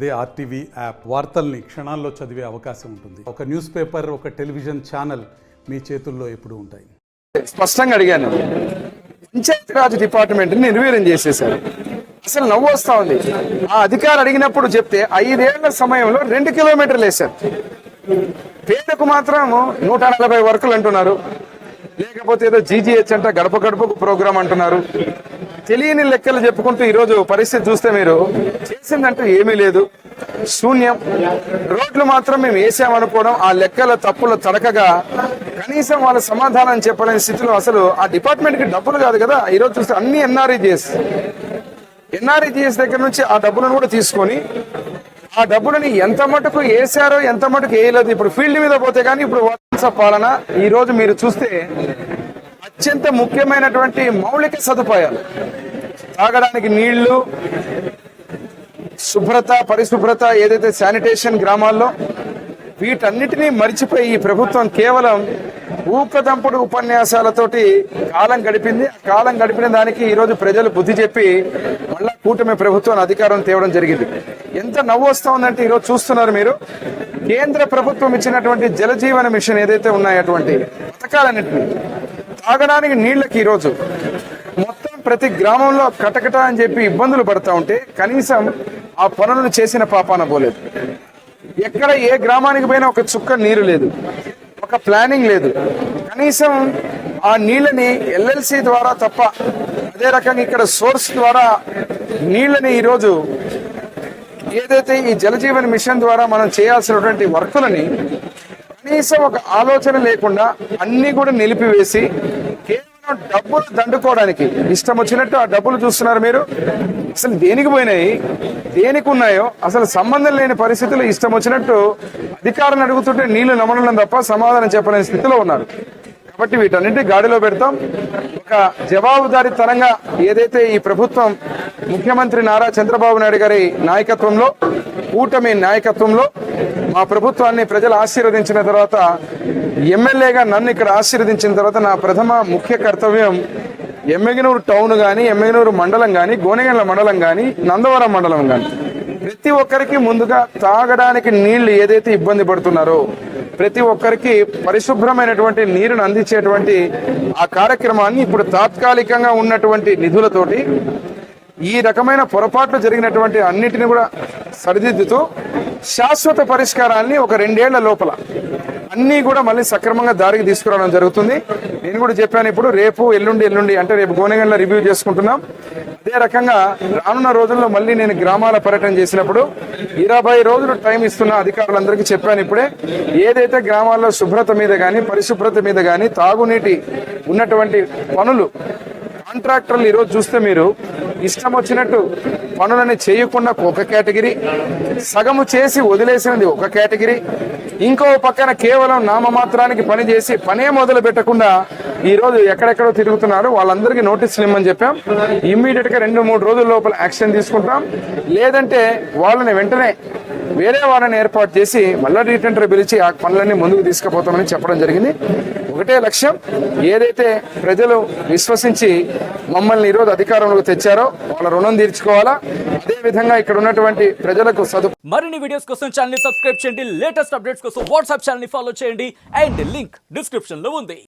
అదే RTV app వార్తల్ని క్షణాల్లో చదివే అవకాశం ఉంటుంది. ఒక న్యూస్ పేపర్, ఒక టెలివిజన్ ఛానల్ మీ చేతుల్లో ఎప్పుడూ ఉంటాయి. స్పష్టంగా అడిగాను, పంచాయతీరాజ్ డిపార్ట్మెంట్ని నిర్వీర్యం చేసేశారు. అసలు నవ్వు వస్తా ఉంది. ఆ అధికారి అడిగినప్పుడు చెప్తే 5 ఏళ్ల సమయంలో 2 కిలోమీటర్లు వేశారు. పేదకు మాత్రం 140 వర్కులు అంటున్నారు. లేకపోతే ఏదో జీజీహెచ్ అంటే గడప గడపకు ప్రోగ్రాం అంటున్నారు. తెలియని లెక్కలు చెప్పుకుంటూ ఈరోజు పరిస్థితి చూస్తే మీరు చేసిందంటూ ఏమీ లేదు, శూన్యం. రోడ్లు మాత్రం మేము వేసామనుకోవడం, ఆ లెక్కల తప్పుల తడకగా కనీసం వాళ్ళ సమాధానం చెప్పలేని స్థితిలో అసలు ఆ డిపార్ట్మెంట్కి డబ్బులు కాదు కదా. ఈరోజు చూస్తే అన్ని ఎన్ఆర్ఈజిఎస్ దగ్గర నుంచి ఆ డబ్బులను కూడా తీసుకొని ఆ డబ్బులని ఎంత మటుకు వేసారో ఎంత మటుకు వేయలేదు. ఇప్పుడు ఫీల్డ్ మీద పోతే కానీ ఇప్పుడు వాట్సాప్ పాలన ఈ రోజు మీరు చూస్తే అత్యంత ముఖ్యమైనటువంటి మౌలిక సదుపాయాలు, తాగడానికి నీళ్లు, శుభ్రత, పరిశుభ్రత, ఏదైతే శానిటేషన్ గ్రామాల్లో, వీటన్నిటినీ మర్చిపోయి ఈ ప్రభుత్వం కేవలం ఊకదంపుడు ఉపన్యాసాలతోటి కాలం గడిపింది. ఆ కాలం గడిపిన దానికి ఈరోజు ప్రజలు బుద్ధి చెప్పి మళ్ళా కూటమి ప్రభుత్వాన్ని అధికారం తేవడం జరిగింది. ఎంత నవ్వు వస్తా ఉందంటే ఈరోజు చూస్తున్నారు మీరు, కేంద్ర ప్రభుత్వం ఇచ్చినటువంటి జలజీవన మిషన్ ఏదైతే ఉన్నాయో అటువంటి పథకాలన్నింటినీ, తాగడానికి నీళ్లకి ఈరోజు మొత్తం ప్రతి గ్రామంలో కటకట అని చెప్పి ఇబ్బందులు పడతా ఉంటే కనీసం ఆ పనులను చేసిన పాపాన పోలేదు. ఎక్కడ ఏ గ్రామానికి పోయినా ఒక చుక్క నీరు లేదు, ఒక ప్లానింగ్ లేదు. కనీసం ఆ నీళ్ళని ఎల్ఎల్సి ద్వారా తప్ప, అదే రకంగా ఇక్కడ సోర్స్ ద్వారా నీళ్ళని ఈరోజు ఏదైతే ఈ జలజీవన్ మిషన్ ద్వారా మనం చేయాల్సినటువంటి వర్కులని కనీసం ఒక ఆలోచన లేకుండా అన్ని కూడా నిలిపివేసి కేవలం డబ్బులు దండుకోవడానికి ఇష్టం వచ్చినట్టు ఆ డబ్బులు చూస్తున్నారు మీరు. అసలు దేనికి పోయినాయి, దేనికి ఉన్నాయో అసలు సంబంధం లేని పరిస్థితులు ఇష్టం వచ్చినట్టు అధికారులను అడుగుతుంటే నీళ్లు నమ్మడం తప్ప సమాధానం చెప్పలేని స్థితిలో ఉన్నారు. కాబట్టి వీటన్నింటి గాడిలో పెడతాం. ఒక జవాబుదారీతనంగా ఏదైతే ఈ ప్రభుత్వం ముఖ్యమంత్రి నారా చంద్రబాబు నాయుడు గారి నాయకత్వంలో, కూటమి నాయకత్వంలో మా ప్రభుత్వాన్ని ప్రజలు ఆశీర్వదించిన తర్వాత, ఎమ్మెల్యేగా నన్ను ఇక్కడ ఆశీర్వదించిన తర్వాత నా ప్రథమ ముఖ్య కర్తవ్యం ఎమ్మిగనూరు టౌన్ కానీ, ఎమ్మిగనూరు మండలం కానీ, గోనెగండ్ల మండలం కానీ, నందవరం మండలం కానీ ప్రతి ఒక్కరికి ముందుగా తాగడానికి నీళ్లు ఏదైతే ఇబ్బంది పడుతున్నారో ప్రతి ఒక్కరికి పరిశుభ్రమైనటువంటి నీరును అందించేటువంటి ఆ కార్యక్రమాన్ని ఇప్పుడు తాత్కాలికంగా ఉన్నటువంటి నిధులతోటి ఈ రకమైన పొరపాట్లు జరిగినటువంటి అన్నిటిని కూడా సరిదిద్దుతూ శాశ్వత పరిష్కారాన్ని ఒక 2 ఏళ్ల లోపల అన్నీ కూడా మళ్ళీ సక్రమంగా దారికి తీసుకురావడం జరుగుతుంది. నేను కూడా చెప్పాను, ఇప్పుడు రేపు ఎల్లుండి అంటే రేపు గోనెగండ్ల రివ్యూ చేసుకుంటున్నాం. అదే రకంగా రానున్న రోజుల్లో మళ్ళీ నేను గ్రామాల పర్యటన చేసినప్పుడు 20 రోజులు టైం ఇస్తున్న అధికారులందరికీ చెప్పాను. ఇప్పుడే ఏదైతే గ్రామాల్లో శుభ్రత మీద కానీ, పరిశుభ్రత మీద కానీ, తాగునీటి ఉన్నటువంటి పనులు కాంట్రాక్టర్లు ఈరోజు చూస్తే మీరు ఇష్టం వచ్చినట్టు పనులని చేయకుండా ఒక కేటగిరీ, సగము చేసి వదిలేసినది ఒక కేటగిరీ, ఇంకో పక్కన కేవలం నామమాత్రానికి పని చేసి పనే మొదలు పెట్టకుండా ఈరోజు ఎక్కడెక్కడో తిరుగుతున్నారు. వాళ్ళందరికీ నోటీసులు ఇమ్మని చెప్పాం. ఇమ్మీడియట్గా 2-3 రోజుల లోపల యాక్షన్ తీసుకుంటాం. లేదంటే వాళ్ళని వెంటనే వేరే వాళ్ళని ఏర్పాటు చేసి మళ్ళా రీటెండర్ పిలిచి ఆ పనులన్నీ ముందుకు తీసుకుపోతామని చెప్పడం జరిగింది. ఒకటే లక్ష్యం, ఏదైతే ప్రజలు విశ్వసించి మమ్మల్ని ఈరోజు అధికారంలోకి తెచ్చారో వాళ్ళ రుణం తీర్చుకోవాలా. అదే విధంగా ఇక్కడ ఉన్నటువంటి ప్రజలకు మరిన్ని వీడియోస్ కోసం ఛానల్ ని సబ్స్క్రైబ్ చేయండి. లేటెస్ట్ అప్డేట్స్ కోసం వాట్సాప్ ఛానల్ ని ఫాలో చేయండి. అండ్ లింక్ డిస్క్రిప్షన్ లో ఉంది.